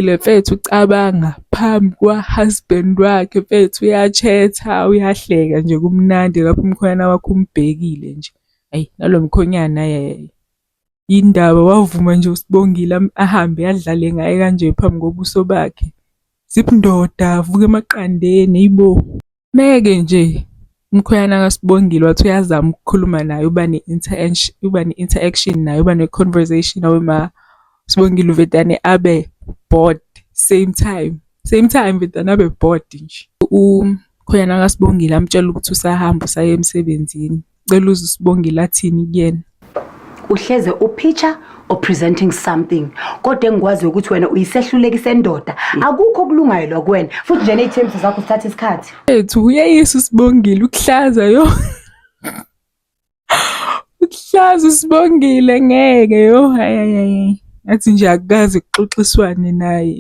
Le mfethu ucabanga phambi kwa-husband wakhe mfethu, uyachetha, uyahleka nje kumnandi lapho umkhwenyana wakho umbhekile nje. Ayi nalo mkhonyana yindaba wavuma nje uSibongile ahambe adlale ngaye kanje phambi kobuso bakhe. Zibundoda avuke emaqandeni yibo. Meke nje umkhwenyana kaSibongile wathi uyazama ukukhuluma naye, uba ne-interaction naye, uba ne-conversation nawe Sibongile uvedane abe bored same time vedane abe bored nje. Umkhwenyana kaSibongile amtshela ukuthi usahamba usaye emsebenzini. Cela uze uSibongile athini kuyena. Uhleze upicture or presenting something. Kodwa engikwazi ukuthi wena uyisehluleki sendoda. Akukho kulungayelwa kuwena. Futhi nje nezithembiso zakho sithatha isikhathi. Ethu uyayisa uSibongile ukuhlaza yo. Ukuhlaza uSibongile ngeke yo. Hayi. Athi nje akukaze kuxoxiswane naye.